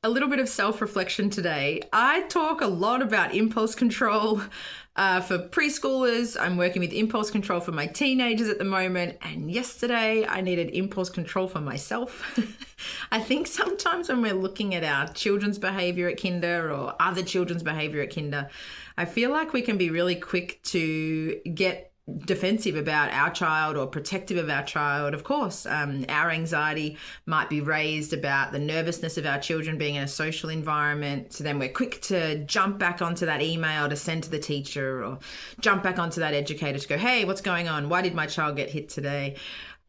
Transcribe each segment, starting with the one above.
A little bit of self-reflection today. I talk a lot about impulse control for preschoolers. I'm working with impulse control for my teenagers at the moment. And yesterday I needed impulse control for myself. I think sometimes when we're looking at our children's behavior at kinder or other children's behavior at kinder, I feel like we can be really quick to get defensive about our child or protective of our child. Of course, our anxiety might be raised about the nervousness of our children being in a social environment. So then we're quick to jump back onto that email to send to the teacher or jump back onto that educator to go, hey, what's going on? Why did my child get hit today?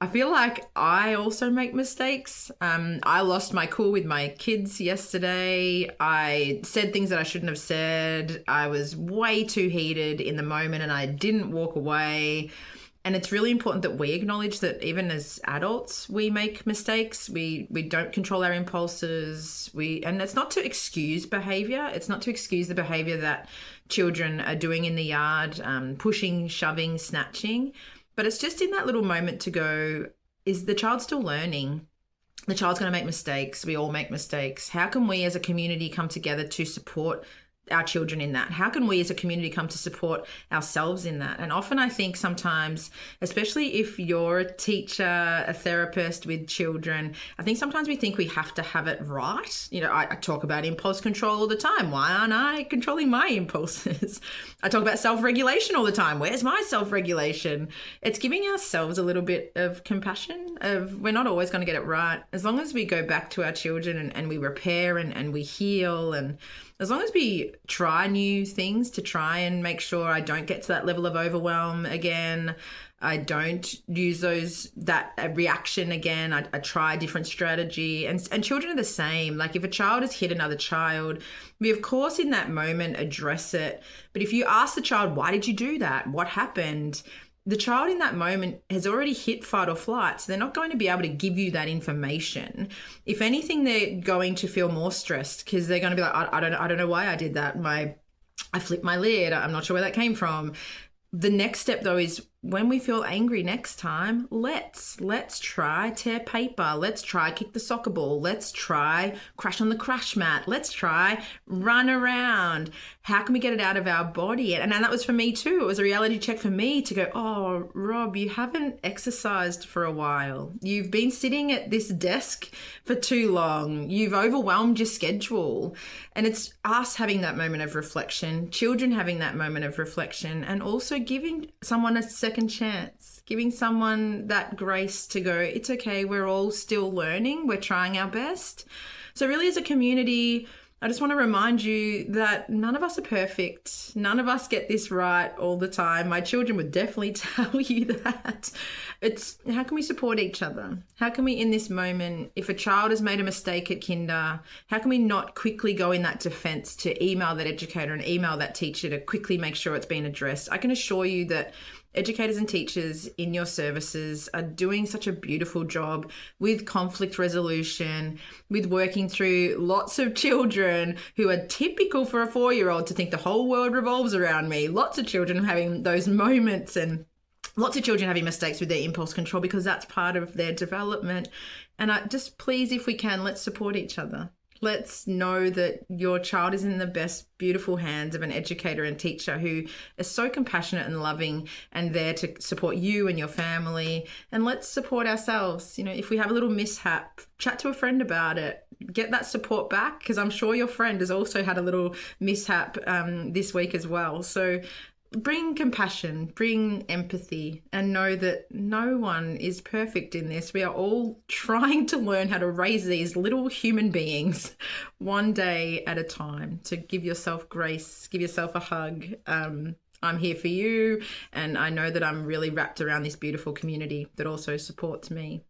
I feel like I also make mistakes. I lost my cool with my kids yesterday. I said things that I shouldn't have said. I was way too heated in the moment and I didn't walk away. And it's really important that we acknowledge that even as adults, we make mistakes. We don't control our impulses. And it's not to excuse behavior. It's not to excuse the behavior that children are doing in the yard, pushing, shoving, snatching. But it's just in that little moment to go, is the child still learning? The child's going to make mistakes. We all make mistakes. How can we as a community come together to support our children in that? How can we as a community come to support ourselves in that? And often I think sometimes, especially if you're a teacher, a therapist with children, I think sometimes we think we have to have it right. You know, I talk about impulse control all the time. Why aren't I controlling my impulses? I talk about self-regulation all the time. Where's my self-regulation? It's giving ourselves a little bit of compassion of we're not always going to get it right. As long as we go back to our children and we repair and we heal, and as long as we try new things to try and make sure I don't get to that level of overwhelm again, I don't use that reaction again. I try a different strategy. And children are the same. Like if a child has hit another child, we of course in that moment address it. But if you ask the child, why did you do that? What happened? The child in that moment has already hit fight or flight, so they're not going to be able to give you that information. If anything, they're going to feel more stressed because they're going to be like, I don't know why I did that. I flipped my lid. I'm not sure where that came from. The next step though is when we feel angry next time, let's try tear paper. Let's try kick the soccer ball. Let's try crash on the crash mat. Let's try run around. How can we get it out of our body? And that was for me too. It was a reality check for me to go, oh, Rob, you haven't exercised for a while. You've been sitting at this desk for too long. You've overwhelmed your schedule. And it's us having that moment of reflection, children having that moment of reflection, and also giving someone a second chance, giving someone that grace to go, it's okay, we're all still learning, we're trying our best. So really as a community, I just want to remind you that none of us are perfect. None of us get this right all the time. My children would definitely tell you that. It's how can we support each other? How can we in this moment, if a child has made a mistake at kinder, how can we not quickly go in that defense to email that educator and email that teacher to quickly make sure it's been addressed? I can assure you that educators and teachers in your services are doing such a beautiful job with conflict resolution, with working through lots of children who are typical for a 4-year-old to think the whole world revolves around me. Lots of children having those moments and lots of children having mistakes with their impulse control because that's part of their development. And just please, if we can, let's support each other. Let's know that your child is in the best, beautiful hands of an educator and teacher who is so compassionate and loving and there to support you and your family. And let's support ourselves. You know, if we have a little mishap, chat to a friend about it. Get that support back because I'm sure your friend has also had a little mishap this week as well. So bring compassion, bring empathy, and know that no one is perfect in this. We are all trying to learn how to raise these little human beings one day at a time. So give yourself grace, give yourself a hug. I'm here for you, and I know that I'm really wrapped around this beautiful community that also supports me.